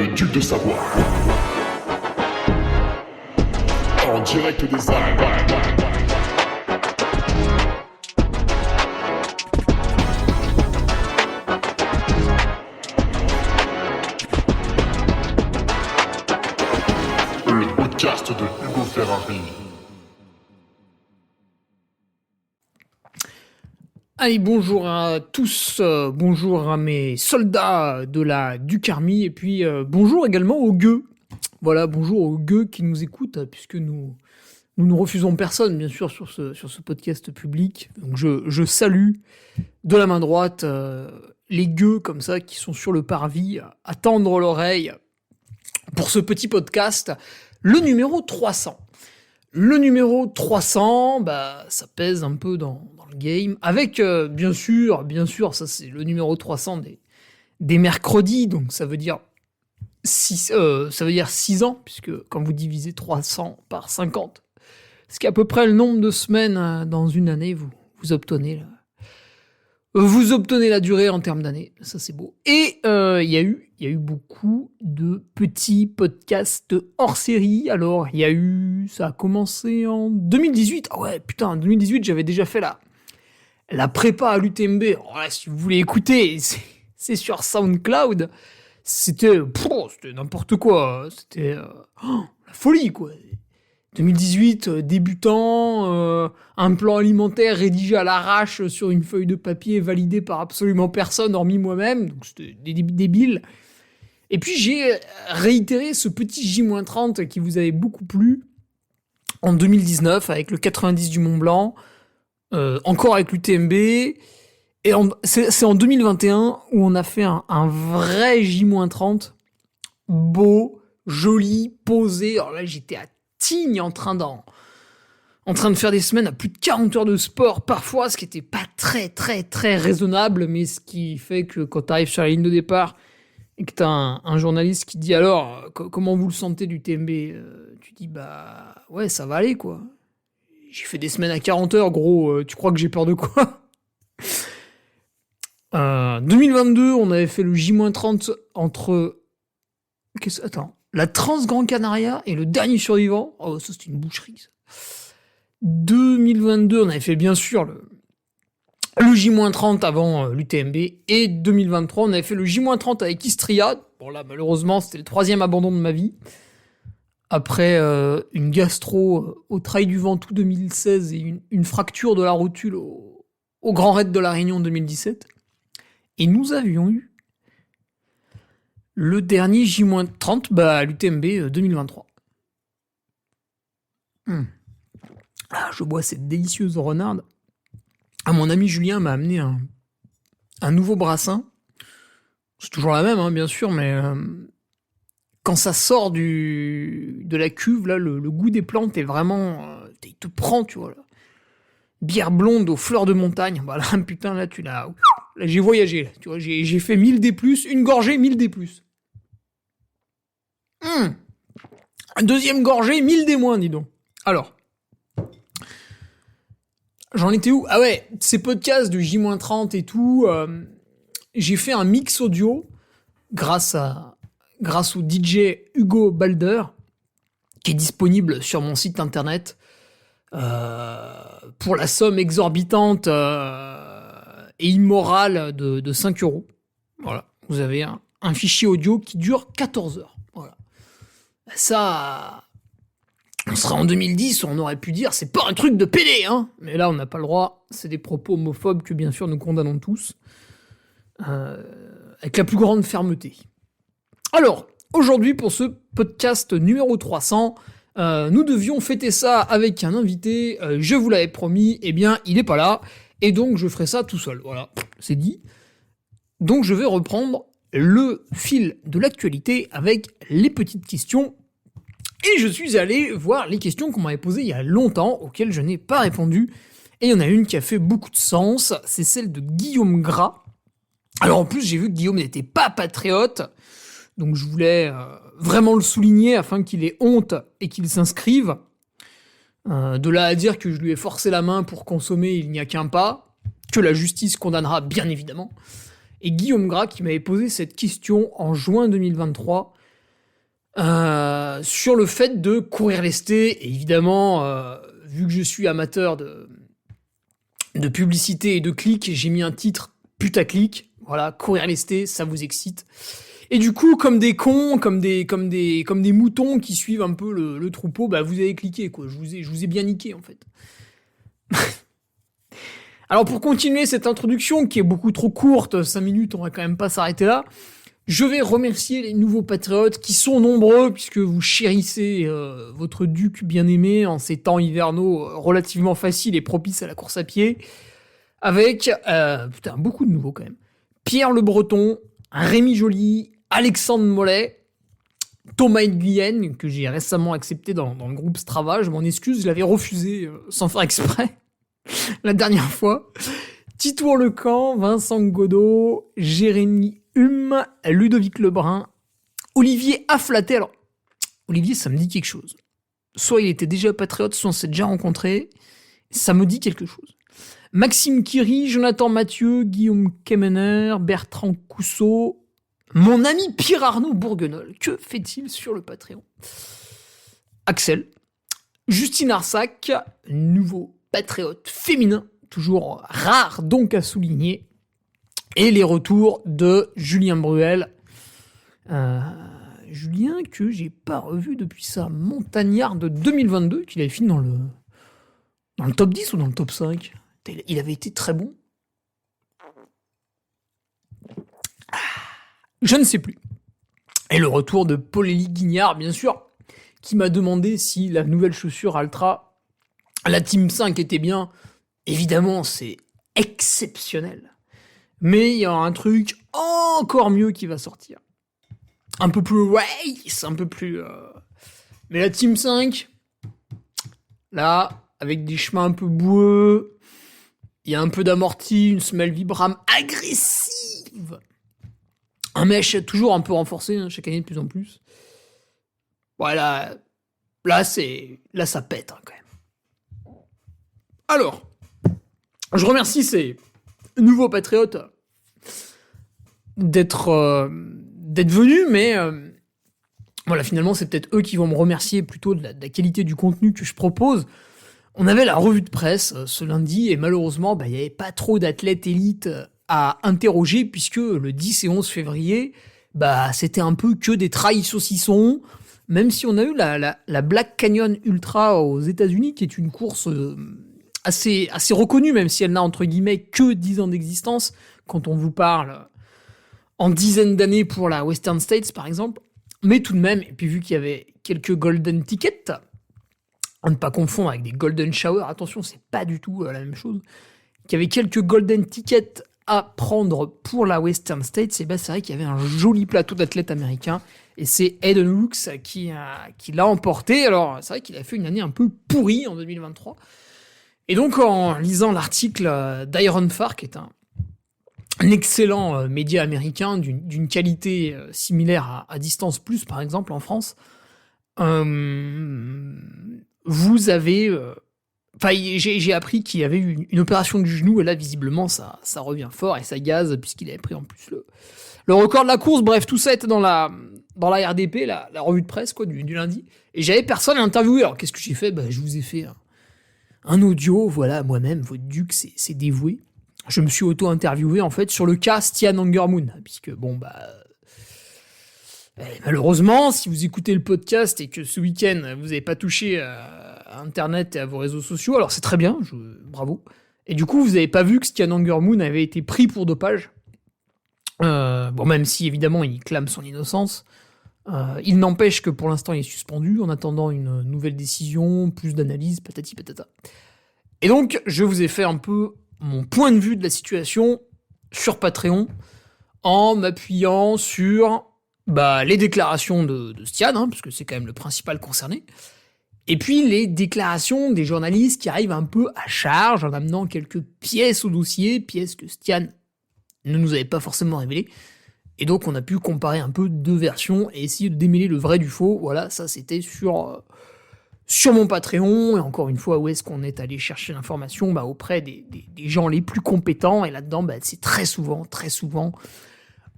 le duc de Savoie. En direct des Alpes. Le podcast de Hugo Ferrari. Allez, bonjour à tous, bonjour à mes soldats de la Duc Army, et puis bonjour également aux gueux. Voilà, bonjour aux gueux qui nous écoutent, puisque nous ne refusons personne, bien sûr, sur ce podcast public. Donc je salue de la main droite les gueux comme ça qui sont sur le parvis à tendre l'oreille pour ce petit podcast, le numéro 300. Le numéro 300, ça pèse un peu dans le game, avec bien sûr, ça c'est le numéro 300 des mercredis, donc ça veut dire 6 ans, puisque quand vous divisez 300 par 50, ce qui est à peu près le nombre de semaines dans une année, vous obtenez la durée en termes d'années, ça c'est beau. Et il y a eu beaucoup de petits podcasts hors série. Alors ça a commencé en 2018. Ah ouais, putain, en 2018 j'avais déjà fait la prépa à l'UTMB. Alors là, si vous voulez écouter, c'est sur SoundCloud. C'était n'importe quoi. C'était la folie quoi. 2018, débutant, un plan alimentaire rédigé à l'arrache sur une feuille de papier validé par absolument personne hormis moi-même, donc c'était débile. Et puis j'ai réitéré ce petit J-30 qui vous avait beaucoup plu en 2019 avec le 90 du Mont Blanc, encore avec l'UTMB, et c'est en 2021 où on a fait un vrai J-30, beau, joli, posé. Alors là j'étais à Tignes en train de faire des semaines à plus de 40 heures de sport parfois, ce qui était pas très très très raisonnable, mais ce qui fait que quand tu arrives sur la ligne de départ et que t'as un journaliste qui te dit alors comment vous le sentez du TMB, tu dis ouais ça va aller quoi. J'ai fait des semaines à 40 heures gros, tu crois que j'ai peur de quoi? 2022 on avait fait le J-30 entre la Trans-Gran Canaria et le dernier survivant. Oh, ça, c'était une boucherie, ça. 2022, on avait fait, bien sûr, le J-30 avant l'UTMB. Et 2023, on avait fait le J-30 avec Istria. Bon, là, malheureusement, c'était le 3e abandon de ma vie. Après une gastro au Trail du Ventoux 2016 et une fracture de la rotule au Grand Raid de la Réunion 2017. Et nous avions eu le dernier J-30, à l'UTMB 2023. Je bois cette délicieuse renarde. Mon ami Julien m'a amené un nouveau brassin. C'est toujours la même, bien sûr, mais quand ça sort de la cuve, là, le goût des plantes est vraiment... il te prend, tu vois. Là. Bière blonde aux fleurs de montagne. Là, putain, là, tu l'as... Là, j'ai voyagé. Là, tu vois, j'ai fait 1000 D+, une gorgée, 1000 D+. Deuxième gorgée, 1000 D-, dis donc. Alors, j'en étais où? Ah ouais, ces podcasts de J-30 et tout, j'ai fait un mix audio grâce au DJ Hugo Balder, qui est disponible sur mon site internet pour la somme exorbitante et immorale de 5 €. Voilà, vous avez un fichier audio qui dure 14 heures. Voilà. Ça, on serait en 2010, on aurait pu dire c'est pas un truc de pédé, mais là on n'a pas le droit, c'est des propos homophobes que bien sûr nous condamnons tous, avec la plus grande fermeté. Alors, aujourd'hui pour ce podcast numéro 300, nous devions fêter ça avec un invité, je vous l'avais promis, il est pas là, et donc je ferai ça tout seul, voilà, c'est dit. Donc je vais reprendre le fil de l'actualité avec les petites questions. Et je suis allé voir les questions qu'on m'avait posées il y a longtemps, auxquelles je n'ai pas répondu. Et il y en a une qui a fait beaucoup de sens, c'est celle de Guillaume Gras. Alors en plus, j'ai vu que Guillaume n'était pas patriote, donc je voulais vraiment le souligner afin qu'il ait honte et qu'il s'inscrive. De là à dire que je lui ai forcé la main pour consommer, il n'y a qu'un pas, que la justice condamnera bien évidemment. Et Guillaume Gras qui m'avait posé cette question en juin 2023, sur le fait de courir lesté. Et évidemment, vu que je suis amateur de publicité et de clics, j'ai mis un titre putaclic. Voilà, courir lesté, ça vous excite. Et du coup, comme des cons, comme des moutons qui suivent un peu le troupeau, bah vous avez cliqué, quoi. Je vous ai bien niqué, en fait. Alors pour continuer cette introduction, qui est beaucoup trop courte, 5 minutes, on va quand même pas s'arrêter là, je vais remercier les nouveaux patriotes qui sont nombreux, puisque vous chérissez votre duc bien-aimé en ces temps hivernaux relativement faciles et propices à la course à pied, avec, beaucoup de nouveaux quand même. Pierre Le Breton, Rémi Joly, Alexandre Mollet, Thomas Nguyen, que j'ai récemment accepté dans le groupe Strava, je m'en excuse, je l'avais refusé sans faire exprès la dernière fois. Titour Lecamp, Vincent Godot, Jérémy Hume, Ludovic Lebrun, Olivier Afflaté. Alors, Olivier, ça me dit quelque chose. Soit il était déjà patriote, soit on s'est déjà rencontrés. Ça me dit quelque chose. Maxime Kiry, Jonathan Mathieu, Guillaume Kemener, Bertrand Cousseau, mon ami Pierre Arnaud Bourguenol. Que fait-il sur le Patreon ? Axel, Justine Arsac, nouveau patriote féminin, toujours rare donc à souligner, et les retours de Julien Bruel. Julien que j'ai pas revu depuis sa montagnarde de 2022, qu'il avait fini dans le top 10 ou dans le top 5. Il avait été très bon. Je ne sais plus. Et le retour de Paul-Élie Guignard, bien sûr, qui m'a demandé si la nouvelle chaussure Altra, la Team 5 était bien. Évidemment, c'est exceptionnel. Mais il y a un truc encore mieux qui va sortir. Un peu plus race, un peu plus... Mais la Team 5, là, avec des chemins un peu boueux, il y a un peu d'amorti, une semelle Vibram agressive. Un mesh toujours un peu renforcé, hein, chaque année de plus en plus. Voilà. Là, ça pète, hein, quand même. Alors, je remercie ces nouveaux patriotes d'être venus, mais voilà, finalement, c'est peut-être eux qui vont me remercier plutôt de la qualité du contenu que je propose. On avait la revue de presse ce lundi, et malheureusement, il n'y avait pas trop d'athlètes élites à interroger, puisque le 10 et 11 février, c'était un peu que des trails saucissons, même si on a eu la Black Canyon Ultra aux États-Unis, qui est une course assez reconnue, même si elle n'a entre guillemets que 10 ans d'existence, quand on vous parle en dizaines d'années pour la Western States, par exemple. Mais tout de même, et puis vu qu'il y avait quelques golden tickets, à ne pas confondre avec des golden showers, attention, c'est pas du tout la même chose, qu'il y avait quelques golden tickets à prendre pour la Western States, et c'est vrai qu'il y avait un joli plateau d'athlètes américains, et c'est Hayden Hooks qui l'a emporté. Alors, c'est vrai qu'il a fait une année un peu pourrie en 2023. Et donc, en lisant l'article d'Iron Far, qui est un excellent média américain d'une qualité similaire à Distance Plus, par exemple, en France, vous avez... j'ai appris qu'il y avait eu une opération du genou, et là, visiblement, ça revient fort, et ça gaze, puisqu'il avait pris en plus le record de la course. Bref, tout ça était dans la RDP, la revue de presse, quoi, du lundi. Et j'avais personne à interviewer. Alors, qu'est-ce que j'ai fait ? Je vous ai fait un audio, voilà, moi-même, votre duc, c'est dévoué. Je me suis auto-interviewé, en fait, sur le cas Stian Angermoon, puisque, malheureusement, si vous écoutez le podcast et que ce week-end, vous n'avez pas touché à Internet et à vos réseaux sociaux, alors c'est très bien, bravo. Et du coup, vous n'avez pas vu que Stian Angermoon avait été pris pour dopage. Même si, évidemment, il clame son innocence. Il n'empêche que pour l'instant, il est suspendu en attendant une nouvelle décision, plus d'analyse, patati patata. Et donc, je vous ai fait un peu mon point de vue de la situation sur Patreon en m'appuyant sur les déclarations de Stian, parce que c'est quand même le principal concerné, et puis les déclarations des journalistes qui arrivent un peu à charge en amenant quelques pièces au dossier, pièces que Stian ne nous avait pas forcément révélées. Et donc, on a pu comparer un peu deux versions et essayer de démêler le vrai du faux. Voilà, ça, c'était sur mon Patreon. Et encore une fois, où est-ce qu'on est allé chercher l'information ? Auprès des gens les plus compétents. Et là-dedans, c'est très souvent,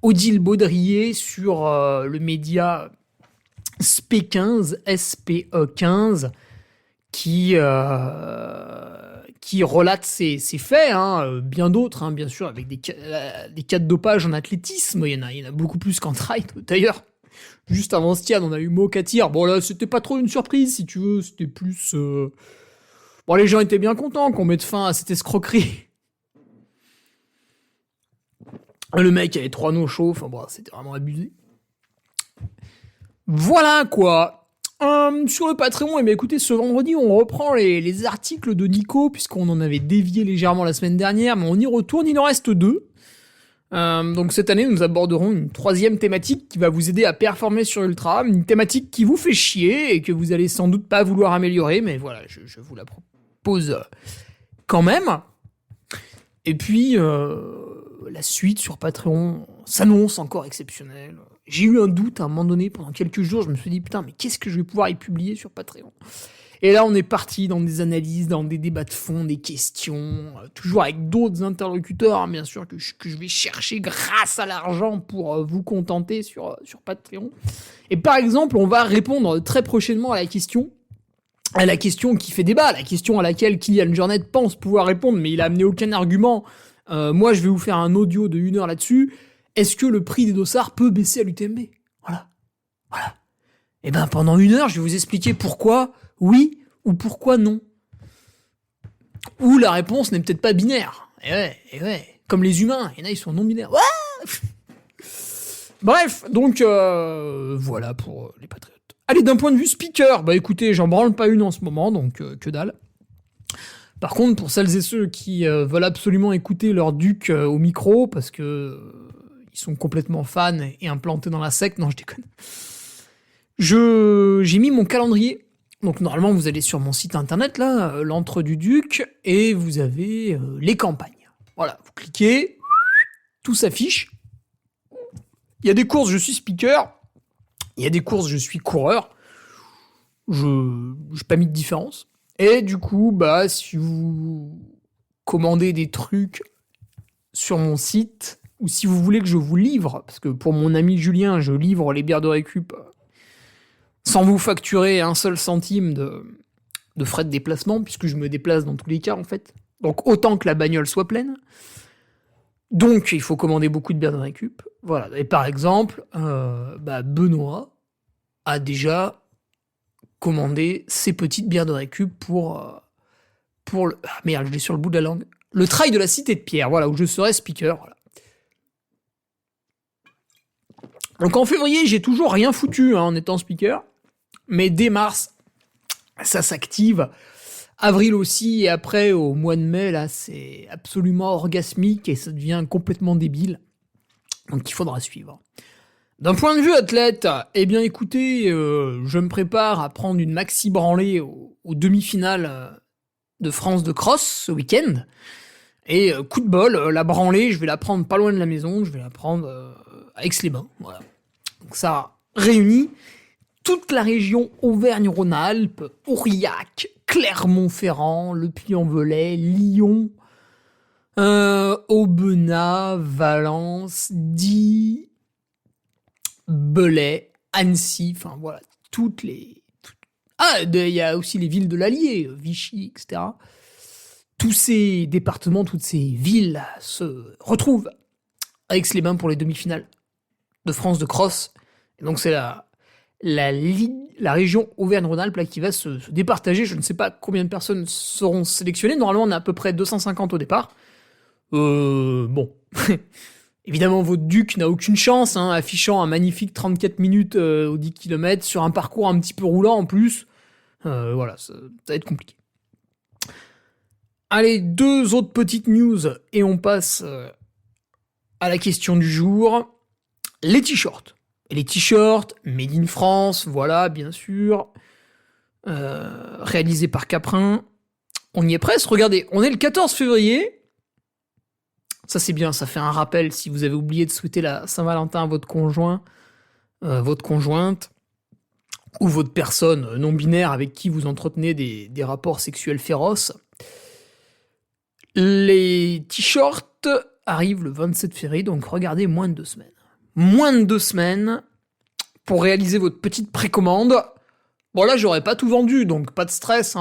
Odile Baudrier sur le média SP15, SPE15, qui relate ces faits, bien d'autres, bien sûr, avec des cas de dopage en athlétisme, il y en a beaucoup plus qu'en trail, d'ailleurs. Juste avant Stian, on a eu Mokatir. Bon là, c'était pas trop une surprise, si tu veux, c'était plus... Bon, les gens étaient bien contents qu'on mette fin à cette escroquerie. Le mec avait 3 no-shows, enfin bon, c'était vraiment abusé. Voilà quoi. Sur le Patreon, écoutez, ce vendredi, on reprend les articles de Nico, puisqu'on en avait dévié légèrement la semaine dernière, mais on y retourne, il en reste 2. Donc cette année, nous aborderons une 3e thématique qui va vous aider à performer sur Ultra, une thématique qui vous fait chier et que vous allez sans doute pas vouloir améliorer, mais voilà, je vous la propose quand même. Et puis, la suite sur Patreon s'annonce encore exceptionnelle. J'ai eu un doute à un moment donné, pendant quelques jours, je me suis dit, putain, mais qu'est-ce que je vais pouvoir y publier sur Patreon ? Et là, on est parti dans des analyses, dans des débats de fond, des questions, toujours avec d'autres interlocuteurs, bien sûr, que je vais chercher grâce à l'argent pour vous contenter sur Patreon. Et par exemple, on va répondre très prochainement à la question qui fait débat, la question à laquelle Kylian Jornet pense pouvoir répondre, mais il a amené aucun argument. Moi, je vais vous faire un audio de 1 heure là-dessus. Est-ce que le prix des dossards peut baisser à l'UTMB ? Voilà. Et ben, pendant 1 heure, je vais vous expliquer pourquoi oui ou pourquoi non. Ou la réponse n'est peut-être pas binaire. Et ouais. Comme les humains, il y en a, ils sont non binaires. Bref, donc voilà pour les patriotes. Allez, d'un point de vue speaker, bah écoutez, j'en branle pas une en ce moment, donc que dalle. Par contre, pour celles et ceux qui veulent absolument écouter leur duc au micro, parce que ils sont complètement fans et implantés dans la secte, non, je déconne. J'ai mis mon calendrier. Donc normalement, vous allez sur mon site internet, là, l'Antre du Duc, et vous avez les campagnes. Voilà, vous cliquez, tout s'affiche. Il y a des courses, je suis speaker. Il y a des courses, je suis coureur. Je n'ai pas mis de différence. Et du coup, bah, si vous commandez des trucs sur mon site, ou si vous voulez que je vous livre, parce que pour mon ami Julien, je livre les bières de récup sans vous facturer un seul centime de frais de déplacement, puisque je me déplace dans tous les cas, en fait. Donc autant que la bagnole soit pleine. Donc il faut commander beaucoup de bières de récup. Voilà. Et par exemple, Benoît a déjà commandé ses petites bières de récup pour le... Ah merde, je l'ai sur le bout de la langue. Le trail de la Cité de Pierre, voilà, où je serai speaker. Voilà. Donc en février, j'ai toujours rien foutu en étant speaker. Mais dès mars, ça s'active. Avril aussi, et après, au mois de mai, là, c'est absolument orgasmique et ça devient complètement débile. Donc il faudra suivre. D'un point de vue athlète, eh bien écoutez, je me prépare à prendre une maxi branlée aux demi-finales de France de cross ce week-end. Et coup de bol, la branlée, je vais la prendre pas loin de la maison, je vais la prendre à Aix-les-Bains. Voilà. Donc ça réunit toute la région Auvergne-Rhône-Alpes, Aurillac, Clermont-Ferrand, Le Puy-en-Velay, Lyon, Aubenas, Valence, Die, Belay, Annecy, enfin voilà, toutes les... il y a aussi les villes de l'Allier, Vichy, etc. Tous ces départements, toutes ces villes se retrouvent à Aix-les-Bains pour les demi-finales de France de cross. Et donc c'est la région Auvergne-Rhône-Alpes là, qui va se départager. Je ne sais pas combien de personnes seront sélectionnées. Normalement, on a à peu près 250 au départ. Bon. Évidemment, votre duc n'a aucune chance, affichant un magnifique 34 minutes aux 10 km sur un parcours un petit peu roulant en plus. Voilà, ça va être compliqué. Allez, 2 autres petites news et on passe à la question du jour. Les t-shirts. Et les t-shirts, made in France, voilà, bien sûr. Réalisé par Caprin. On y est presque, regardez, on est le 14 février. Ça c'est bien, ça fait un rappel si vous avez oublié de souhaiter la Saint-Valentin à votre conjoint, votre conjointe, ou votre personne non binaire avec qui vous entretenez des rapports sexuels féroces. Les t-shirts arrivent le 27 février, donc regardez, moins de 2 semaines. Moins de 2 semaines pour réaliser votre petite précommande. Bon là, j'aurais pas tout vendu, donc pas de stress.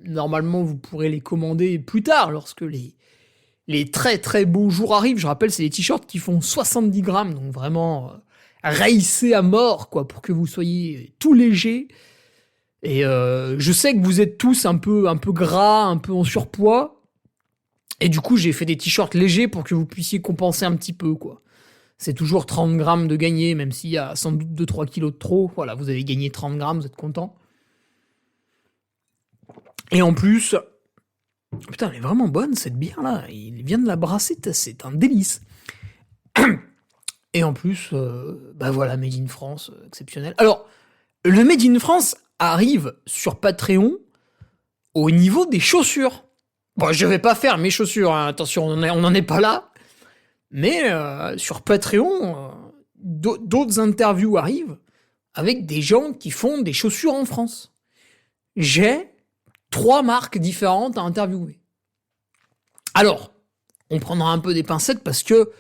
Normalement, vous pourrez les commander plus tard, lorsque les très très beaux jours arrivent. Je rappelle, c'est des t-shirts qui font 70 grammes, donc vraiment raïssés à mort, quoi, pour que vous soyez tout léger. Et je sais que vous êtes tous un peu gras, un peu en surpoids. Et du coup, j'ai fait des t-shirts légers pour que vous puissiez compenser un petit peu, quoi. C'est toujours 30 grammes de gagné, même s'il y a sans doute 2-3 kilos de trop. Voilà, vous avez gagné 30 grammes, vous êtes content. Et en plus, putain, elle est vraiment bonne cette bière-là. Il vient de la brasser, c'est un délice. Et en plus, voilà, Made in France, exceptionnel. Alors, le Made in France arrive sur Patreon au niveau des chaussures. Bon, je vais pas faire mes chaussures, hein, attention, on n'en est pas là. Mais sur Patreon, d'autres interviews arrivent avec des gens qui font des chaussures en France. J'ai 3 marques différentes à interviewer. Alors, on prendra un peu des pincettes parce que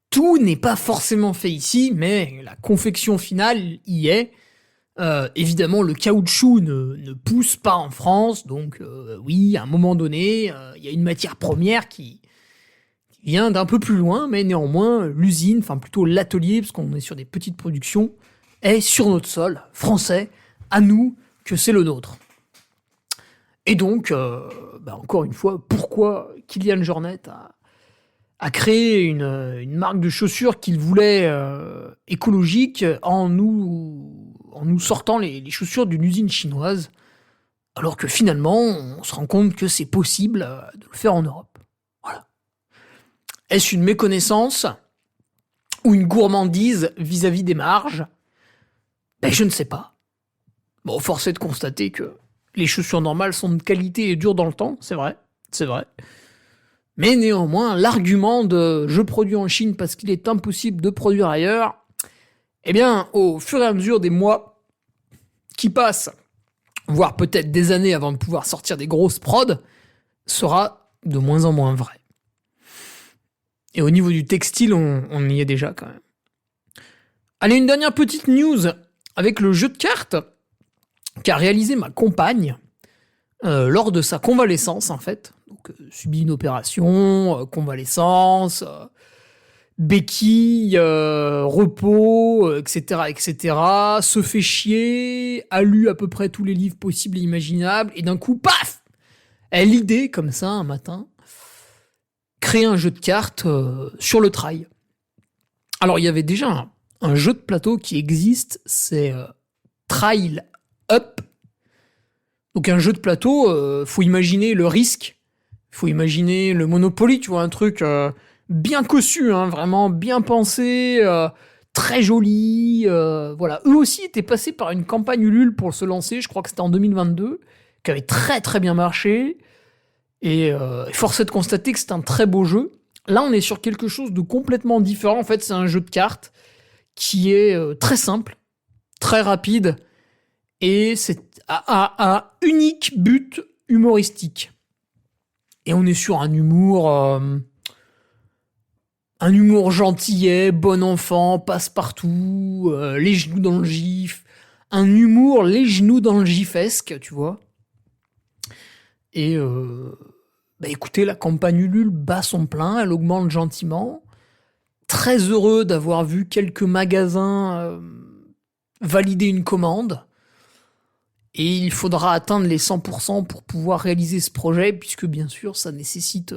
tout n'est pas forcément fait ici, mais la confection finale y est. Évidemment, le caoutchouc ne pousse pas en France, donc oui, à un moment donné, il y a une matière première qui vient d'un peu plus loin, mais néanmoins, l'usine, enfin plutôt l'atelier, parce qu'on est sur des petites productions, est sur notre sol, français, à nous, que c'est le nôtre. Et donc, encore une fois, pourquoi Kylian Jornet a créé une marque de chaussures qu'il voulait écologique en nous sortant les chaussures d'une usine chinoise, alors que finalement, on se rend compte que c'est possible de le faire en Europe. Voilà. Est-ce une méconnaissance ou une gourmandise vis-à-vis des marges ? Je ne sais pas. Bon, force est de constater que les chaussures normales sont de qualité et durent dans le temps, c'est vrai. Mais néanmoins, l'argument de « je produis en Chine parce qu'il est impossible de produire ailleurs », eh bien, au fur et à mesure des mois qui passent, voire peut-être des années avant de pouvoir sortir des grosses prods, sera de moins en moins vrai. Et au niveau du textile, on y est déjà quand même. Allez, une dernière petite news avec le jeu de cartes qu'a réalisé ma compagne lors de sa convalescence, en fait. Donc, subit une opération, convalescence, béquille, repos, etc., se fait chier, a lu à peu près tous les livres possibles et imaginables, et d'un coup, paf, elle a l'idée, comme ça, un matin, créer un jeu de cartes sur le trail. Alors, il y avait déjà un jeu de plateau qui existe, c'est Trail Up. Donc un jeu de plateau, faut imaginer le risque, faut imaginer le Monopoly, tu vois, un truc bien cossu, hein, vraiment bien pensé, très joli. Voilà, eux aussi étaient passés par une campagne Ulule pour se lancer, je crois que c'était en 2022, qui avait très très bien marché. Et force est de constater que c'est un très beau jeu. Là, on est sur quelque chose de complètement différent. En fait, c'est un jeu de cartes qui est très simple, très rapide, et c'est à unique but humoristique. Et on est sur un humour gentillet, bon enfant, passe-partout, les genoux dans le gif. Un humour les genoux dans le gifesque, tu vois. Et écoutez, la campagne Ulule bat son plein, elle augmente gentiment. Très heureux d'avoir vu quelques magasins valider une commande. Et il faudra atteindre les 100% pour pouvoir réaliser ce projet, puisque bien sûr, ça nécessite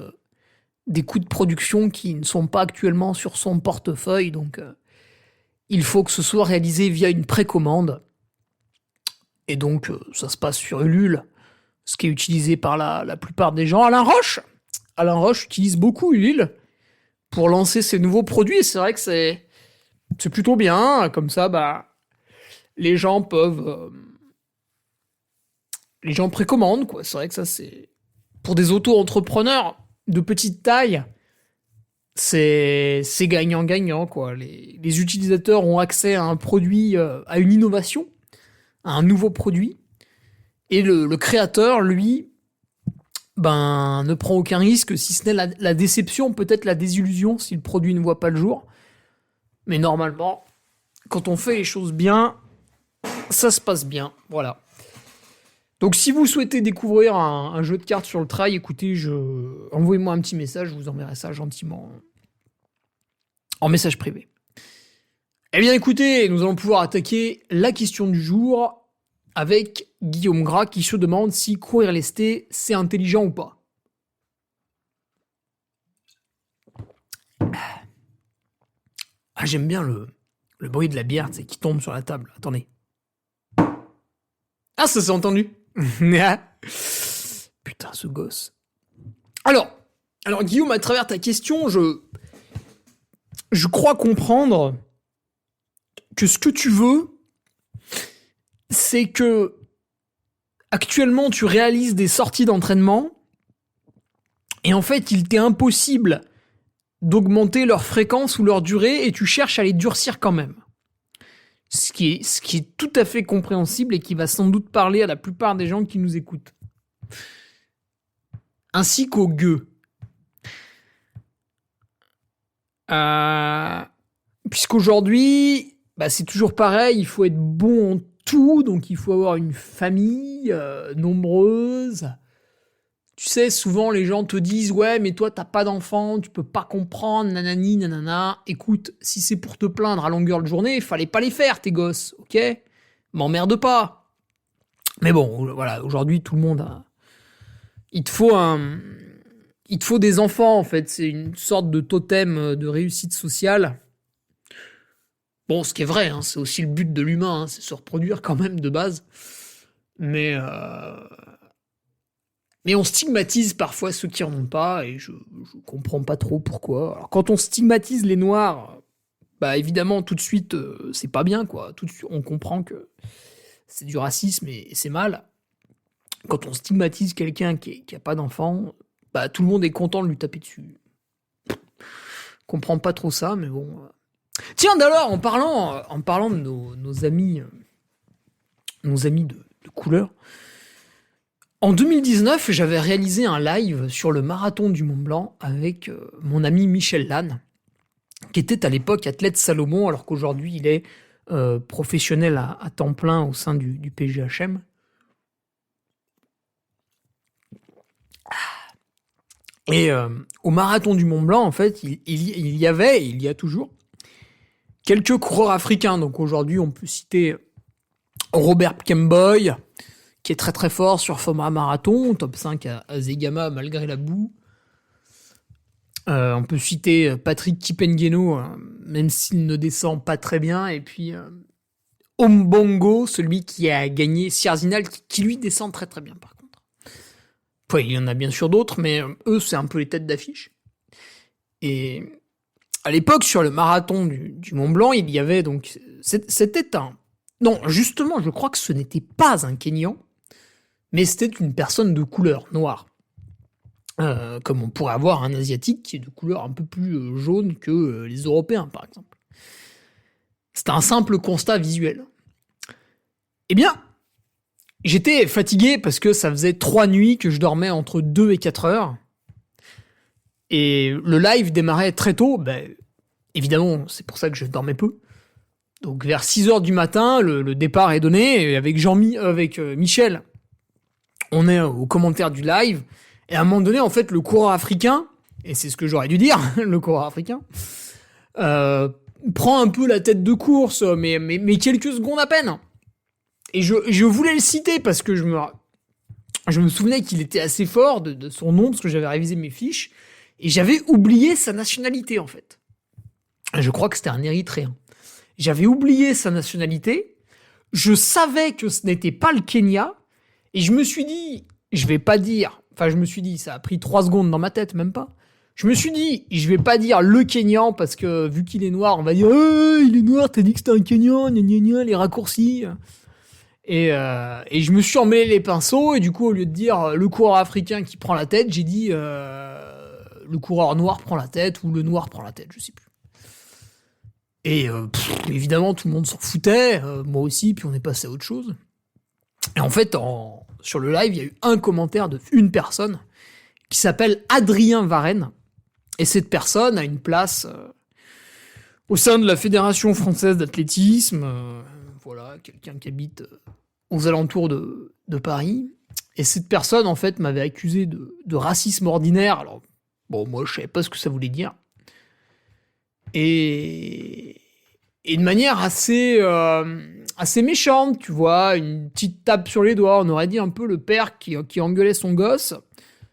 des coûts de production qui ne sont pas actuellement sur son portefeuille. Donc, il faut que ce soit réalisé via une précommande. Et donc, ça se passe sur Ulule, ce qui est utilisé par la plupart des gens. Alain Roche utilise beaucoup Ulule pour lancer ses nouveaux produits. Et c'est vrai que c'est plutôt bien. Comme ça, les gens peuvent... les gens précommandent, quoi. C'est vrai que ça, c'est... Pour des auto-entrepreneurs de petite taille, c'est gagnant-gagnant, quoi. Les utilisateurs ont accès à un produit, à une innovation, à un nouveau produit. Et le créateur, lui, ne prend aucun risque, si ce n'est la déception, peut-être la désillusion, si le produit ne voit pas le jour. Mais normalement, quand on fait les choses bien, ça se passe bien. Voilà. Donc si vous souhaitez découvrir un jeu de cartes sur le trail, écoutez, envoyez-moi un petit message, je vous enverrai ça gentiment en message privé. Eh bien écoutez, nous allons pouvoir attaquer la question du jour avec Guillaume Gras qui se demande si courir lesté, c'est intelligent ou pas. Ah, j'aime bien le bruit de la bière qui tombe sur la table. Attendez. Ah, ça s'est entendu. Putain, ce gosse. Alors Guillaume, à travers ta question, je crois comprendre que ce que tu veux, c'est que actuellement tu réalises des sorties d'entraînement et en fait il t'est impossible d'augmenter leur fréquence ou leur durée et tu cherches à les durcir quand même. Ce qui est tout à fait compréhensible et qui va sans doute parler à la plupart des gens qui nous écoutent. Ainsi qu'aux gueux. Puisqu'aujourd'hui, c'est toujours pareil, il faut être bon en tout, donc il faut avoir une famille nombreuse. Tu sais, souvent les gens te disent « Ouais, mais toi, t'as pas d'enfant, tu peux pas comprendre, nanani, nanana. » Écoute, si c'est pour te plaindre à longueur de journée, il fallait pas les faire, tes gosses, ok ? M'emmerde pas. Mais bon, voilà, aujourd'hui, tout le monde a... Il te faut des enfants, en fait. C'est une sorte de totem de réussite sociale. Bon, ce qui est vrai, hein, c'est aussi le but de l'humain, hein, c'est se reproduire quand même de base. Mais on stigmatise parfois ceux qui en ont pas, et je comprends pas trop pourquoi. Alors, quand on stigmatise les Noirs, évidemment, tout de suite, c'est pas bien, quoi. Tout de suite, on comprend que c'est du racisme et c'est mal. Quand on stigmatise quelqu'un qui a pas d'enfant, tout le monde est content de lui taper dessus. Je comprends pas trop ça, mais bon. Tiens, d'ailleurs, en parlant de nos amis de couleur, en 2019, j'avais réalisé un live sur le marathon du Mont Blanc avec mon ami Michel Lannes, qui était à l'époque athlète Salomon, alors qu'aujourd'hui il est professionnel à temps plein au sein du PGHM. Et au marathon du Mont Blanc, en fait, il y avait, et il y a toujours, quelques coureurs africains. Donc aujourd'hui, on peut citer Robert Kemboy, qui est très très fort sur format marathon, top 5 à Zegama malgré la boue. On peut citer Patrick Kipengeno, même s'il ne descend pas très bien, et puis Ombongo, celui qui a gagné Sierzinal, qui lui descend très très bien par contre. Ouais, il y en a bien sûr d'autres, mais eux c'est un peu les têtes d'affiche. Et à l'époque, sur le marathon du Mont Blanc, il y avait donc... C'était un... Non, justement, je crois que ce n'était pas un Kényan, mais c'était une personne de couleur noire. Comme on pourrait avoir un Asiatique qui est de couleur un peu plus jaune que les Européens, par exemple. C'était un simple constat visuel. Eh bien, j'étais fatigué parce que ça faisait 3 nuits que je dormais entre 2 et 4 heures. Et le live démarrait très tôt. Évidemment, c'est pour ça que je dormais peu. Donc vers 6 heures du matin, le départ est donné. Et avec Michel, on est au commentaire du live. Et à un moment donné, en fait, le coureur africain, et c'est ce que j'aurais dû dire, le coureur africain, prend un peu la tête de course, mais quelques secondes à peine. Et je voulais le citer parce que je me souvenais qu'il était assez fort de son nom, parce que j'avais révisé mes fiches, et j'avais oublié sa nationalité, en fait. Je crois que c'était un Érythréen. J'avais oublié sa nationalité, je savais que ce n'était pas le Kenya, et je me suis dit, ça a pris 3 secondes dans ma tête, même pas. Je me suis dit, je vais pas dire le Kenyan, parce que vu qu'il est noir, on va dire « il est noir, t'as dit que c'était un Kenyan, gna gna gna, les raccourcis ». Et je me suis emmêlé les pinceaux, et du coup, au lieu de dire le coureur africain qui prend la tête, j'ai dit le coureur noir prend la tête, ou le noir prend la tête, je sais plus. Et évidemment, tout le monde s'en foutait, moi aussi, puis on est passé à autre chose. Et en fait, sur le live, il y a eu un commentaire d'une personne qui s'appelle Adrien Varenne. Et cette personne a une place au sein de la Fédération française d'athlétisme. Voilà, quelqu'un qui habite aux alentours de Paris. Et cette personne, en fait, m'avait accusé de racisme ordinaire. Alors, bon, moi, je savais pas ce que ça voulait dire. Et de manière assez méchante, tu vois, une petite tape sur les doigts. On aurait dit un peu le père qui engueulait son gosse.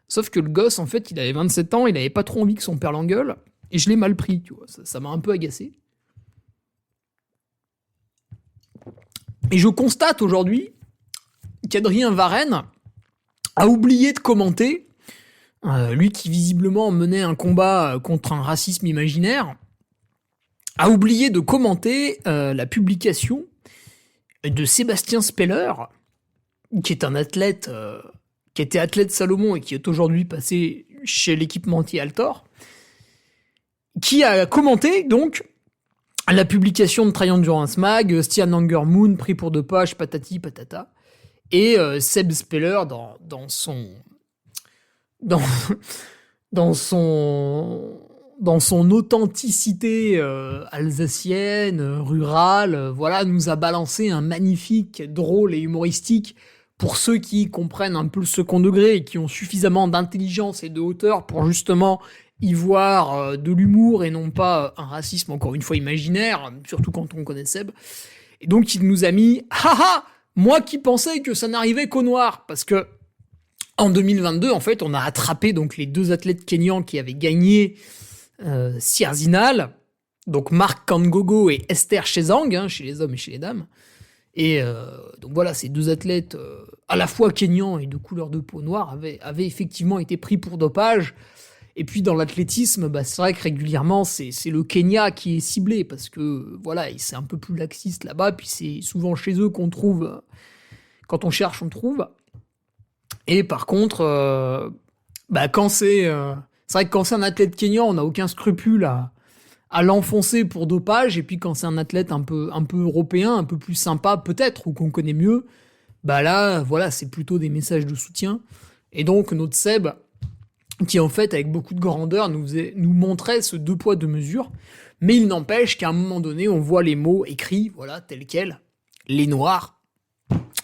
Sauf que le gosse, en fait, il avait 27 ans, il avait pas trop envie que son père l'engueule. Et je l'ai mal pris, tu vois. Ça m'a un peu agacé. Et je constate aujourd'hui qu'Adrien Varenne a oublié de commenter, lui qui visiblement menait un combat contre un racisme imaginaire, a oublié de commenter la publication de Sébastien Speller, qui est un athlète, qui était athlète Salomon et qui est aujourd'hui passé chez l'équipementier Altor, qui a commenté donc la publication de Trail Endurance Mag, Stian Anger Moon, pris pour dopage, patati patata, et Seb Speller dans son authenticité alsacienne, rurale, voilà, nous a balancé un magnifique, drôle et humoristique pour ceux qui comprennent un peu le second degré et qui ont suffisamment d'intelligence et de hauteur pour justement y voir de l'humour et non pas un racisme encore une fois imaginaire, surtout quand on connaît Seb. Et donc il nous a mis « Haha ! Moi qui pensais que ça n'arrivait qu'aux Noirs !» Parce que en 2022, en fait, on a attrapé donc les deux athlètes kenyans qui avaient gagné Sierzinal, donc Marc Kangogo et Esther Chezang, chez les hommes et chez les dames. Et donc voilà, ces deux athlètes à la fois kenyans et de couleur de peau noire avaient effectivement été pris pour dopage. Et puis dans l'athlétisme, c'est vrai que régulièrement c'est le Kenya qui est ciblé parce que voilà, c'est un peu plus laxiste là-bas. Puis c'est souvent chez eux qu'on trouve, quand on cherche, on trouve. Et par contre, quand c'est vrai que quand c'est un athlète kenyan, on n'a aucun scrupule à l'enfoncer pour dopage. Et puis quand c'est un athlète un peu européen, un peu plus sympa peut-être ou qu'on connaît mieux, là voilà, c'est plutôt des messages de soutien. Et donc notre Seb, qui en fait avec beaucoup de grandeur nous montrait ce deux poids deux mesures, mais il n'empêche qu'à un moment donné on voit les mots écrits, voilà, tels quels, les noirs,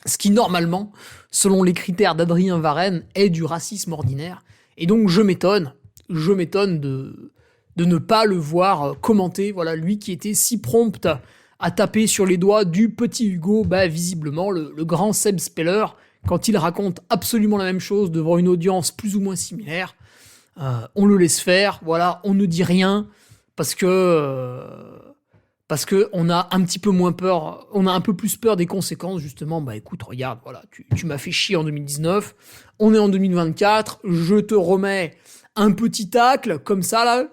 ce qui normalement, selon les critères d'Adrien Varenne, est du racisme ordinaire, et donc je m'étonne de ne pas le voir commenter, voilà, lui qui était si prompt à taper sur les doigts du petit Hugo, visiblement le grand Seb Speller, quand il raconte absolument la même chose devant une audience plus ou moins similaire, on le laisse faire, voilà, on ne dit rien, parce que on a un petit peu moins peur, on a un peu plus peur des conséquences, justement. Écoute, regarde, voilà, tu m'as fait chier en 2019, on est en 2024, je te remets un petit tacle, comme ça, là,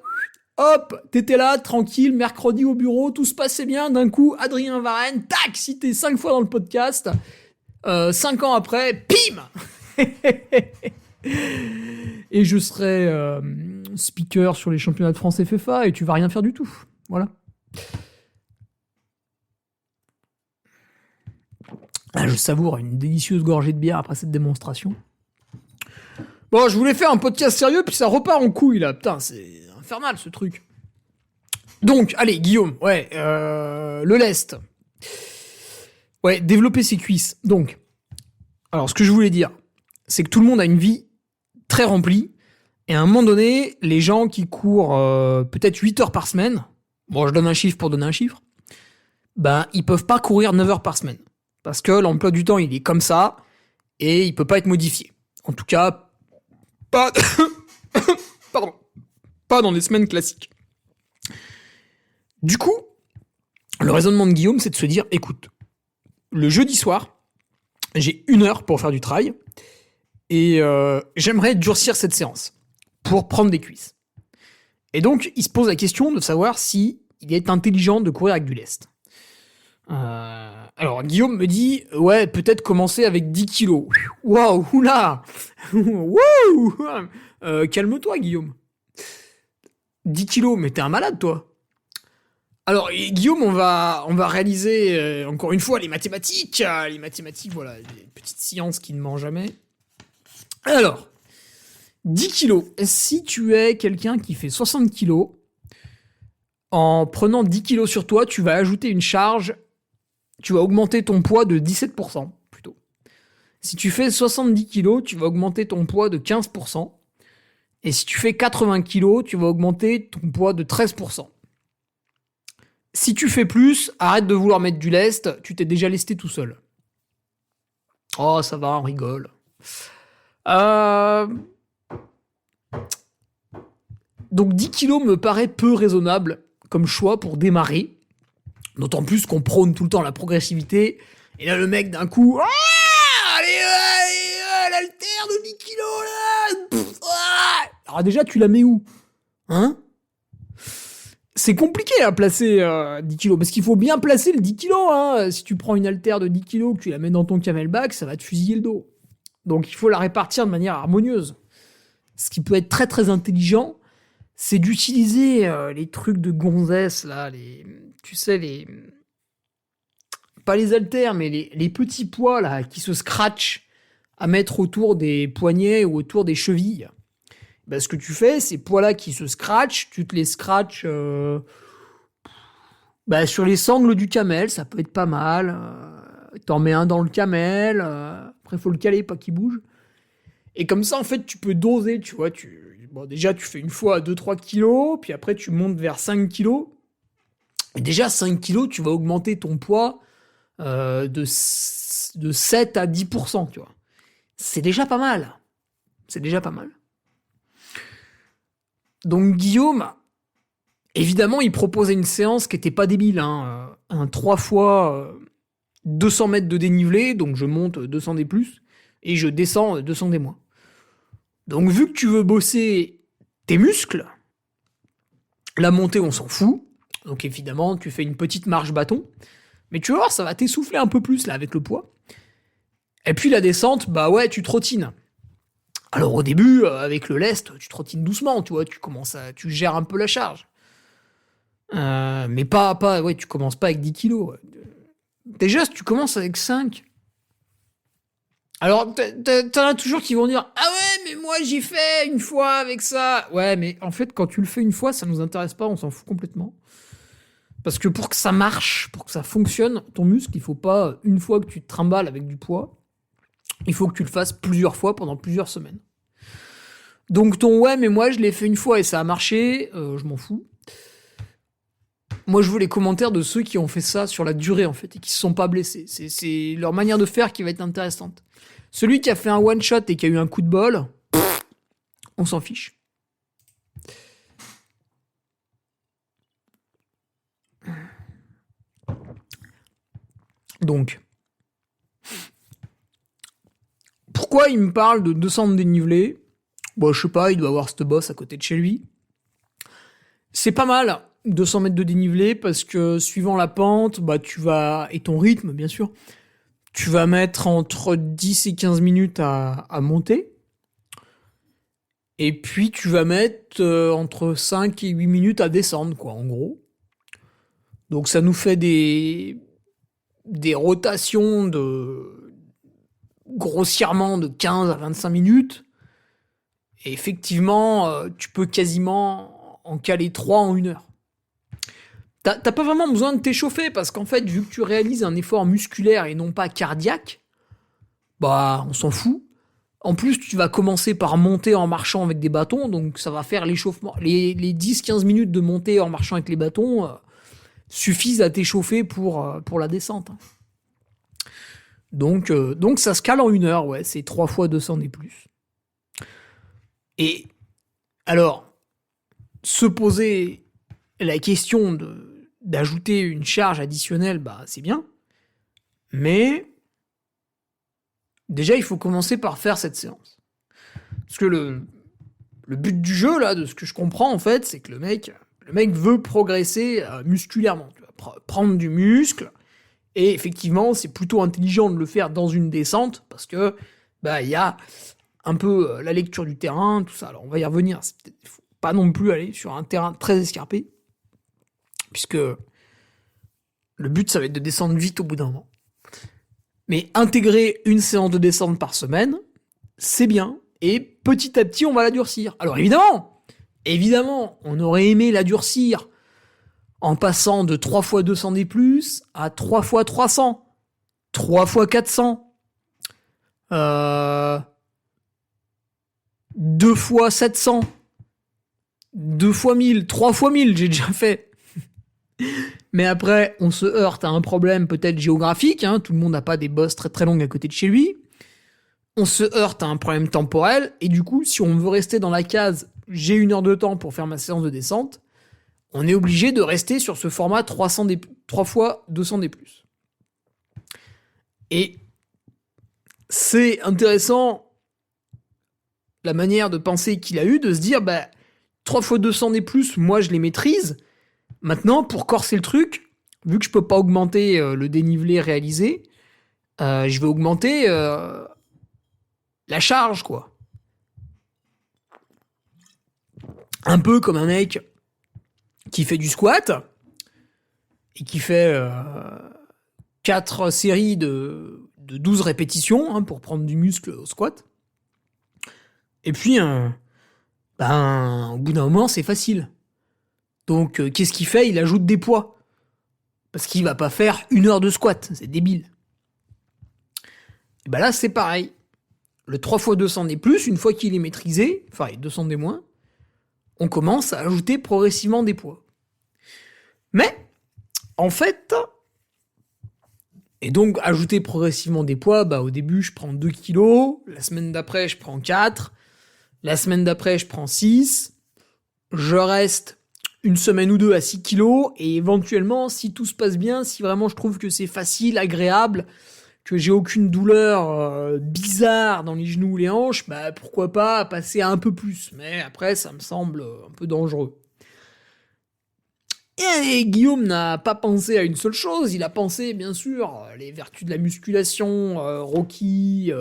hop, t'étais là, tranquille, mercredi au bureau, tout se passait bien, d'un coup, Adrien Varenne, tac, cité 5 fois dans le podcast, 5 ans après, pim. Et je serai speaker sur les championnats de France FFA et tu vas rien faire du tout. Voilà. Je savoure une délicieuse gorgée de bière après cette démonstration. Bon, je voulais faire un podcast sérieux, puis ça repart en couille, là. Putain, c'est infernal, ce truc. Donc, allez, Guillaume, ouais, le lest. Ouais, développer ses cuisses. Donc, alors, ce que je voulais dire, c'est que tout le monde a une vie très remplie, et à un moment donné, les gens qui courent peut-être 8 heures par semaine, bon, je donne un chiffre pour donner un chiffre, ils peuvent pas courir 9 heures par semaine. Parce que l'emploi du temps, il est comme ça, et il peut pas être modifié. En tout cas, pas... Pardon. Pas dans des semaines classiques. Du coup, le raisonnement de Guillaume, c'est de se dire, écoute, le jeudi soir, j'ai 1 heure pour faire du trail, et j'aimerais durcir cette séance pour prendre des cuisses. Et donc, il se pose la question de savoir si il est intelligent de courir avec du lest. Alors, Guillaume me dit, ouais, peut-être commencer avec 10 kilos. Waouh, oula. Wouh. Calme-toi, Guillaume. 10 kilos, mais t'es un malade, toi. Alors, Guillaume, on va réaliser, encore une fois, les mathématiques. Les mathématiques, voilà, les petites sciences qui ne mentent jamais. Alors, 10 kilos. Si tu es quelqu'un qui fait 60 kilos, En prenant 10 kilos sur toi, tu vas ajouter une charge, tu vas augmenter ton poids de 17%, plutôt. Si tu fais 70 kilos, tu vas augmenter ton poids de 15%. Et si tu fais 80 kilos, tu vas augmenter ton poids de 13%. Si tu fais plus, arrête de vouloir mettre du lest, tu t'es déjà lesté tout seul. Oh, ça va, on rigole. Donc 10 kilos me paraît peu raisonnable comme choix pour démarrer. D'autant plus qu'on prône tout le temps la progressivité. Et là, le mec, d'un coup... Ah, allez, l'haltère de 10 kilos, là. Pff, ah. Alors déjà, tu la mets où? Hein? C'est compliqué à placer 10 kilos. Parce qu'il faut bien placer le 10 kilos. Hein. Si tu prends une haltère de 10 kilos, que tu la mets dans ton camelback, ça va te fusiller le dos. Donc il faut la répartir de manière harmonieuse. Ce qui peut être très très intelligent, c'est d'utiliser les trucs de gonzesse, là, tu sais, pas les haltères, mais les petits poids, là, qui se scratchent à mettre autour des poignets ou autour des chevilles. Ben, ce que tu fais, ces poids-là qui se scratchent, tu te les scratches sur les sangles du camel, ça peut être pas mal. T'en mets un dans le camel, après faut le caler, pas qu'il bouge. Et comme ça, en fait, tu peux doser, tu vois. Déjà, tu fais une fois à 2-3 kilos, puis après, tu montes vers 5 kilos. Et déjà, 5 kilos, tu vas augmenter ton poids de 7 à 10%, tu vois. C'est déjà pas mal. C'est déjà pas mal. Donc, Guillaume, évidemment, il proposait une séance qui était pas débile. Un 3 fois 200 mètres de dénivelé, donc je monte 200 des plus, et je descends 200 des moins. Donc, vu que tu veux bosser tes muscles, la montée, on s'en fout. Donc, évidemment, tu fais une petite marche bâton. Mais tu vas voir, ça va t'essouffler un peu plus, là, avec le poids. Et puis, la descente, bah ouais, tu trottines. Alors, au début, avec le lest, tu trottines doucement, tu vois. Tu gères un peu la charge. Mais ouais, tu commences pas avec 10 kilos. Déjà, si tu commences avec 5... Alors, t'en as toujours qui vont dire « Ah ouais, mais moi, j'y fais une fois avec ça !» Ouais, mais en fait, quand tu le fais une fois, ça nous intéresse pas, on s'en fout complètement. Parce que pour que ça marche, pour que ça fonctionne, ton muscle, il faut pas une fois que tu te trimbales avec du poids, il faut que tu le fasses plusieurs fois pendant plusieurs semaines. Donc ton « Ouais, mais moi, je l'ai fait une fois et ça a marché », je m'en fous. Moi, je veux les commentaires de ceux qui ont fait ça sur la durée, en fait, et qui se sont pas blessés. C'est leur manière de faire qui va être intéressante. Celui qui a fait un one-shot et qui a eu un coup de bol, on s'en fiche. Donc, pourquoi il me parle de 200 de dénivelé? Bon, je sais pas, il doit avoir cette bosse à côté de chez lui. C'est pas mal, 200 mètres de dénivelé, parce que suivant la pente, et ton rythme, bien sûr, tu vas mettre entre 10 et 15 minutes à monter. Et puis, tu vas mettre entre 5 et 8 minutes à descendre, quoi, en gros. Donc, ça nous fait des rotations grossièrement de 15 à 25 minutes. Et effectivement, tu peux quasiment en caler 3 en 1 heure. T'as pas vraiment besoin de t'échauffer, parce qu'en fait, vu que tu réalises un effort musculaire et non pas cardiaque, on s'en fout. En plus, tu vas commencer par monter en marchant avec des bâtons, donc ça va faire l'échauffement. Les 10-15 minutes de montée en marchant avec les bâtons suffisent à t'échauffer pour la descente. Donc ça se cale en 1 heure, ouais, c'est 3 fois 200 des plus. Et alors, se poser la question d'ajouter une charge additionnelle, c'est bien. Mais déjà, il faut commencer par faire cette séance. Parce que le but du jeu, là, de ce que je comprends, en fait, c'est que le mec veut progresser musculairement. Tu vas prendre du muscle. Et effectivement, c'est plutôt intelligent de le faire dans une descente, parce que y a un peu la lecture du terrain, tout ça. Alors, on va y revenir. Il ne faut pas non plus aller sur un terrain très escarpé, puisque le but, ça va être de descendre vite au bout d'un moment. Mais intégrer une séance de descente par semaine, c'est bien. Et petit à petit, on va la durcir. Alors évidemment, on aurait aimé la durcir en passant de 3 fois 200 des plus à 3 fois 300, 3 fois 400, 2 fois 700, 2 fois 1000, 3 fois 1000, j'ai déjà fait. Mais après, on se heurte à un problème peut-être géographique, hein, tout le monde n'a pas des bosses très très longues à côté de chez lui. On se heurte à un problème temporel, et du coup, si on veut rester dans la case « j'ai 1 heure de temps pour faire ma séance de descente », on est obligé de rester sur ce format 3 fois 200 des plus. Et c'est intéressant la manière de penser qu'il a eu, de se dire, 3 fois 200 des plus, moi je les maîtrise. Maintenant, pour corser le truc, vu que je peux pas augmenter le dénivelé réalisé, je vais augmenter la charge, quoi. Un peu comme un mec qui fait du squat et qui fait 4 séries de 12 répétitions, hein, pour prendre du muscle au squat. Et puis, au bout d'un moment, c'est facile. Donc, qu'est-ce qu'il fait? Il ajoute des poids. Parce qu'il va pas faire 1 heure de squat. C'est débile. Et là, c'est pareil. Le 3 fois 200 des plus, une fois qu'il est maîtrisé, enfin, 200 des moins, on commence à ajouter progressivement des poids. Mais, en fait, et donc, ajouter progressivement des poids, au début, je prends 2 kilos, la semaine d'après, je prends 4, la semaine d'après, je prends 6, je reste une semaine ou deux à 6 kilos, et éventuellement, si tout se passe bien, si vraiment je trouve que c'est facile, agréable, que j'ai aucune douleur bizarre dans les genoux ou les hanches, pourquoi pas passer à un peu plus. Mais après, ça me semble un peu dangereux. Et Guillaume n'a pas pensé à une seule chose, il a pensé, bien sûr, les vertus de la musculation, Rocky,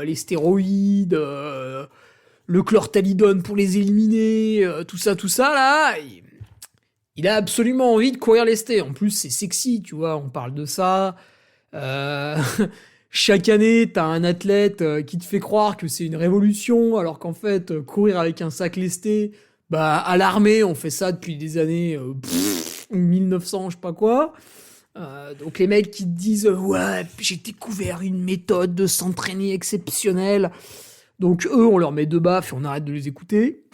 les stéroïdes, le chlorthalidone pour les éliminer, tout ça, là. Il a absolument envie de courir lesté. En plus, c'est sexy, tu vois, on parle de ça. Chaque année, t'as un athlète qui te fait croire que c'est une révolution, alors qu'en fait, courir avec un sac lesté, à l'armée, on fait ça depuis des années 1900, je sais pas quoi. Donc les mecs qui te disent « Ouais, j'ai découvert une méthode de s'entraîner exceptionnelle », donc eux, on leur met 2 baffes et on arrête de les écouter.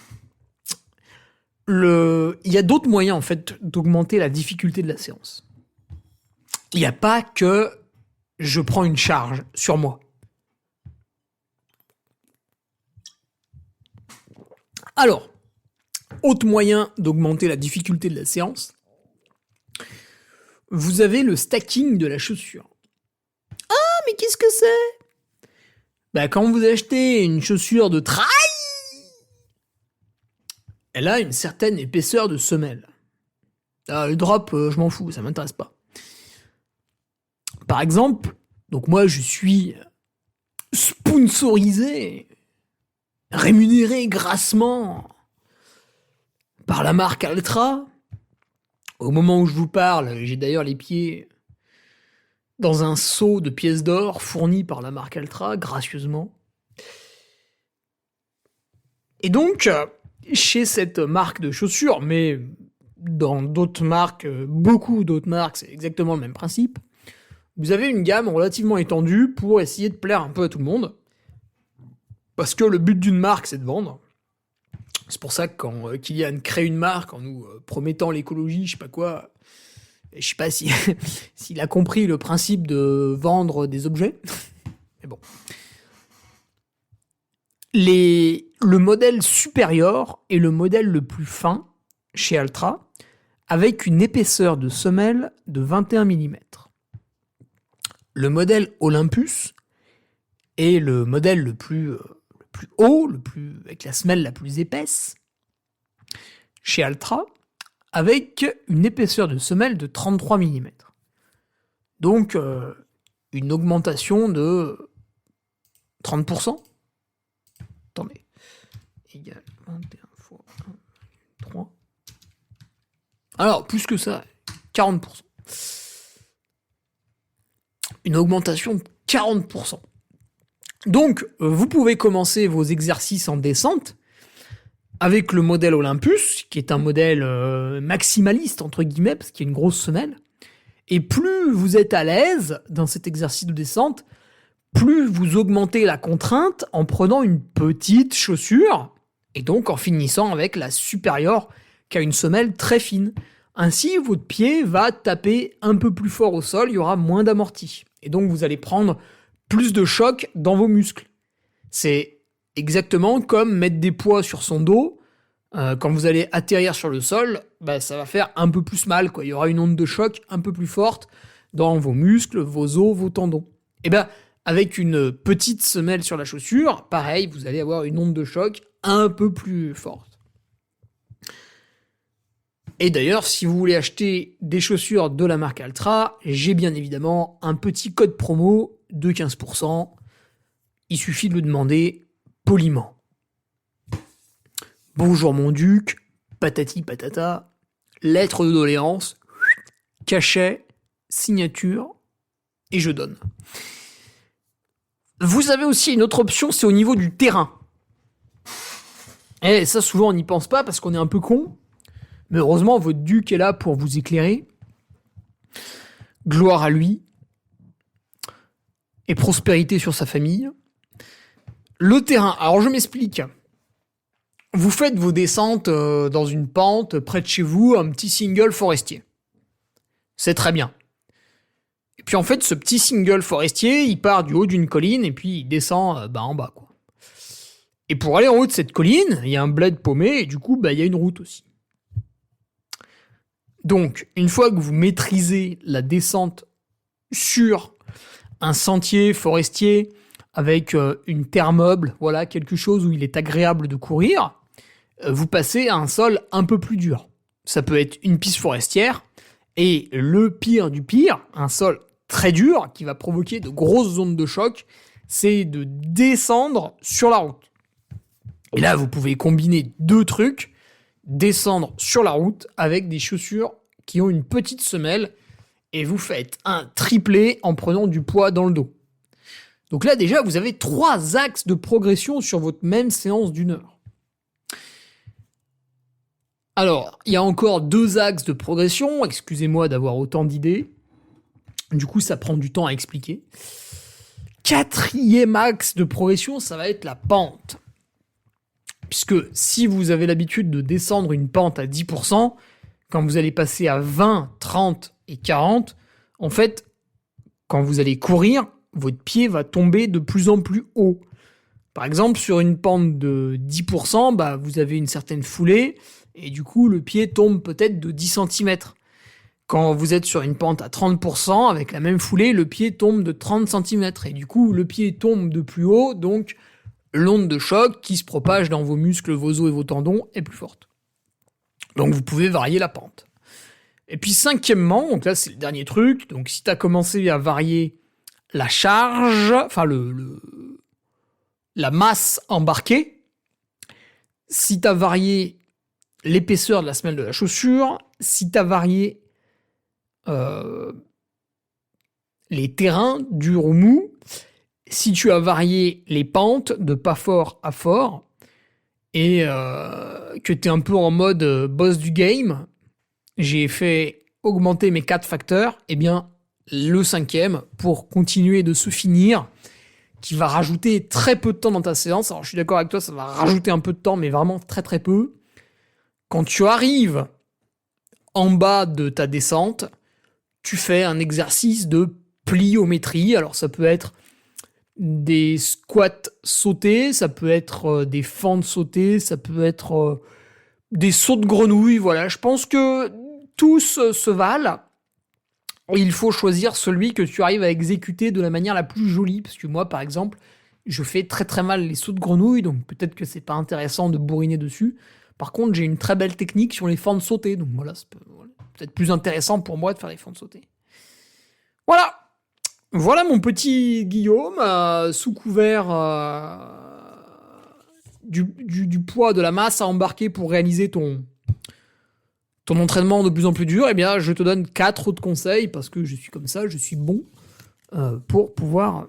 Il y a d'autres moyens, en fait, d'augmenter la difficulté de la séance. Il n'y a pas que je prends une charge sur moi. Alors, autre moyen d'augmenter la difficulté de la séance, vous avez le stacking de la chaussure. Ah, mais qu'est-ce que c'est? Quand vous achetez une chaussure de trail, elle a une certaine épaisseur de semelle. Le drop, je m'en fous, ça m'intéresse pas. Par exemple, donc moi je suis sponsorisé, rémunéré grassement par la marque Altra. Au moment où je vous parle, j'ai d'ailleurs les pieds dans un seau de pièces d'or fourni par la marque Altra, gracieusement. Et donc, chez cette marque de chaussures, mais dans d'autres marques, beaucoup d'autres marques, c'est exactement le même principe, vous avez une gamme relativement étendue pour essayer de plaire un peu à tout le monde. Parce que le but d'une marque, c'est de vendre. C'est pour ça que quand Kylian crée une marque en nous promettant l'écologie, je sais pas quoi, je sais pas si s'il a compris le principe de vendre des objets. Mais bon. Le modèle supérieur est le modèle le plus fin chez Altra, avec une épaisseur de semelle de 21 mm. Le modèle Olympus est le modèle le plus haut, avec la semelle la plus épaisse, chez Altra, avec une épaisseur de semelle de 33 mm. Donc, une augmentation de 30%. Attendez. Égal 21 fois 1, 3. Alors, plus que ça, 40%. Une augmentation de 40%. Donc, vous pouvez commencer vos exercices en descente avec le modèle Olympus, qui est un modèle maximaliste, entre guillemets, parce qu'il y a une grosse semelle. Et plus vous êtes à l'aise dans cet exercice de descente, plus vous augmentez la contrainte en prenant une petite chaussure, et donc en finissant avec la supérieure, qui a une semelle très fine. Ainsi, votre pied va taper un peu plus fort au sol, il y aura moins d'amorti. Et donc, vous allez prendre plus de choc dans vos muscles. C'est exactement comme mettre des poids sur son dos. Quand vous allez atterrir sur le sol, ça va faire un peu plus mal, quoi. Il y aura une onde de choc un peu plus forte dans vos muscles, vos os, vos tendons. Et avec une petite semelle sur la chaussure, pareil, vous allez avoir une onde de choc un peu plus forte. Et d'ailleurs, si vous voulez acheter des chaussures de la marque Altra, j'ai bien évidemment un petit code promo de 15%. Il suffit de le demander poliment. Bonjour mon duc, patati patata, lettre de doléance, cachet, signature, et je donne. Vous avez aussi une autre option, c'est au niveau du terrain. Et ça, souvent, on n'y pense pas parce qu'on est un peu con. Mais heureusement, votre duc est là pour vous éclairer. Gloire à lui. Et prospérité sur sa famille. Le terrain. Alors, je m'explique. Vous faites vos descentes dans une pente près de chez vous, un petit single forestier. C'est très bien. Et puis en fait, ce petit single forestier, il part du haut d'une colline et puis il descend en bas, quoi. Et pour aller en haut de cette colline, il y a un bled paumé et du coup, il y a une route aussi. Donc, une fois que vous maîtrisez la descente sur un sentier forestier avec une terre meuble, voilà, quelque chose où il est agréable de courir, vous passez à un sol un peu plus dur. Ça peut être une piste forestière et le pire du pire, un sol très dur qui va provoquer de grosses ondes de choc, c'est de descendre sur la route. Et là, vous pouvez combiner deux trucs, descendre sur la route avec des chaussures qui ont une petite semelle et vous faites un triplé en prenant du poids dans le dos. Donc là, déjà, vous avez 3 axes de progression sur votre même séance d'1 heure. Alors, il y a encore 2 axes de progression. Excusez-moi d'avoir autant d'idées. Du coup, ça prend du temps à expliquer. 4e axe de progression, ça va être la pente. Puisque si vous avez l'habitude de descendre une pente à 10%, quand vous allez passer à 20, 30 et 40, en fait, quand vous allez courir, votre pied va tomber de plus en plus haut. Par exemple, sur une pente de 10%, vous avez une certaine foulée, et du coup, le pied tombe peut-être de 10 cm. Quand vous êtes sur une pente à 30%, avec la même foulée, le pied tombe de 30 cm. Et du coup, le pied tombe de plus haut, donc l'onde de choc qui se propage dans vos muscles, vos os et vos tendons est plus forte. Donc vous pouvez varier la pente. Et puis 5e, donc là c'est le dernier truc, donc si tu as commencé à varier la charge, enfin la masse embarquée, si tu as varié l'épaisseur de la semelle de la chaussure, si tu as varié les terrains dur ou mou, si tu as varié les pentes de pas fort à fort, et que tu es un peu en mode boss du game, j'ai fait augmenter mes 4 facteurs, et bien le 5e, pour continuer de se finir, qui va rajouter très peu de temps dans ta séance. Alors je suis d'accord avec toi, ça va rajouter un peu de temps, mais vraiment très très peu. Quand tu arrives en bas de ta descente, tu fais un exercice de pliométrie. Alors ça peut être des squats sautés, ça peut être des fentes sautées, ça peut être des sauts de grenouille, voilà. Je pense que tous se valent. Il faut choisir celui que tu arrives à exécuter de la manière la plus jolie, parce que moi, par exemple, je fais très très mal les sauts de grenouille, donc peut-être que c'est pas intéressant de bourriner dessus. Par contre, j'ai une très belle technique sur les fentes sautées, donc voilà, c'est peut-être plus intéressant pour moi de faire les fentes sautées. Voilà mon petit Guillaume, sous couvert du poids, de la masse à embarquer pour réaliser ton entraînement de plus en plus dur. Eh bien, je te donne 4 autres conseils, parce que je suis comme ça, je suis bon, pour pouvoir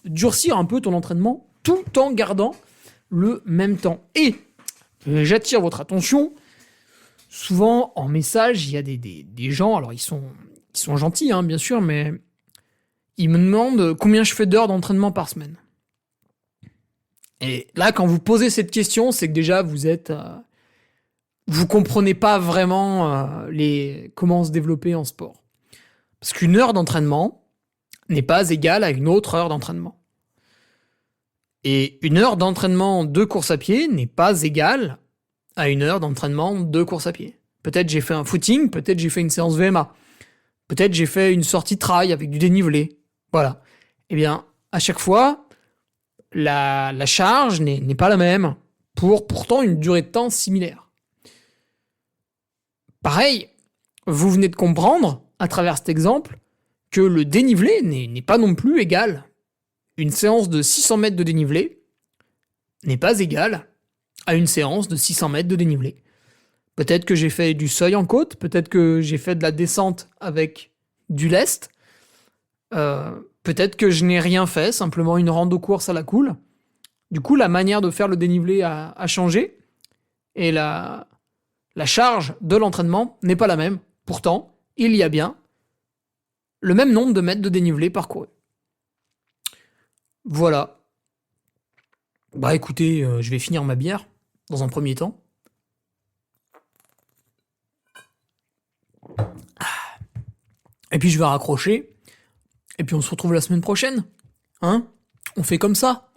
durcir un peu ton entraînement, tout en gardant le même temps. Et j'attire votre attention. Souvent, en message, il y a des gens, alors ils sont gentils, bien sûr, mais ils me demandent combien je fais d'heures d'entraînement par semaine. Et là, quand vous posez cette question, c'est que déjà, vous comprenez pas vraiment comment se développer en sport. Parce qu'une heure d'entraînement n'est pas égale à une autre heure d'entraînement. Et une heure d'entraînement de course à pied n'est pas égale à une heure d'entraînement de course à pied. Peut-être j'ai fait un footing, peut-être j'ai fait une séance VMA. Peut-être j'ai fait une sortie de trail avec du dénivelé. Voilà. Eh bien, à chaque fois, la charge n'est pas la même, pour pourtant une durée de temps similaire. Pareil, vous venez de comprendre, à travers cet exemple, que le dénivelé n'est pas non plus égal. Une séance de 600 mètres de dénivelé n'est pas égale à une séance de 600 mètres de dénivelé. Peut-être que j'ai fait du seuil en côte, peut-être que j'ai fait de la descente avec du lest, peut-être que je n'ai rien fait, simplement une rando-course à la cool. Du coup, la manière de faire le dénivelé a changé, et la charge de l'entraînement n'est pas la même. Pourtant, il y a bien le même nombre de mètres de dénivelé parcourus. Voilà. Bah écoutez, je vais finir ma bière, dans un premier temps. Et puis je vais raccrocher. Et puis on se retrouve la semaine prochaine. On fait comme ça.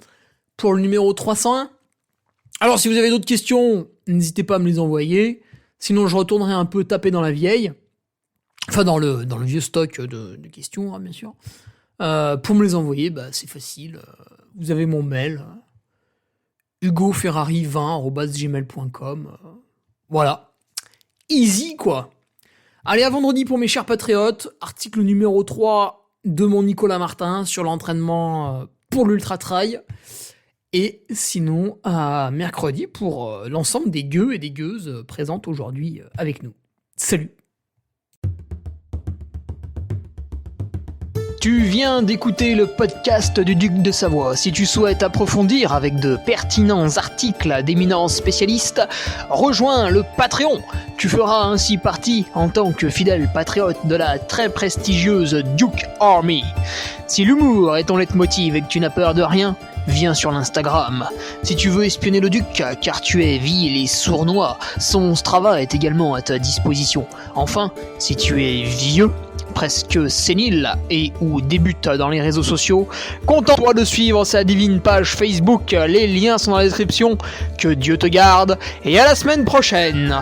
Pour le numéro 301. Alors si vous avez d'autres questions, n'hésitez pas à me les envoyer. Sinon je retournerai un peu taper dans la vieille. Enfin dans le vieux stock de questions, bien sûr. Pour me les envoyer, c'est facile. Vous avez mon mail. hugoferrari20@gmail.com. Voilà. Easy quoi. Allez, à vendredi pour mes chers patriotes. Article numéro 3 de mon Nicolas Martin sur l'entraînement pour l'ultra trail. Et sinon, à mercredi pour l'ensemble des gueux et des gueuses présentes aujourd'hui avec nous. Salut. Tu viens d'écouter le podcast du Duc de Savoie. Si tu souhaites approfondir avec de pertinents articles d'éminents spécialistes, rejoins le Patreon. Tu feras ainsi partie, en tant que fidèle patriote, de la très prestigieuse Duke Army. Si l'humour est ton leitmotiv et que tu n'as peur de rien, viens sur l'Instagram. Si tu veux espionner le Duc, car tu es vil et sournois, son Strava est également à ta disposition. Enfin, si tu es vieux, presque sénile et ou débute dans les réseaux sociaux, contente-toi de suivre sa divine page Facebook, les liens sont dans la description. Que Dieu te garde et à la semaine prochaine.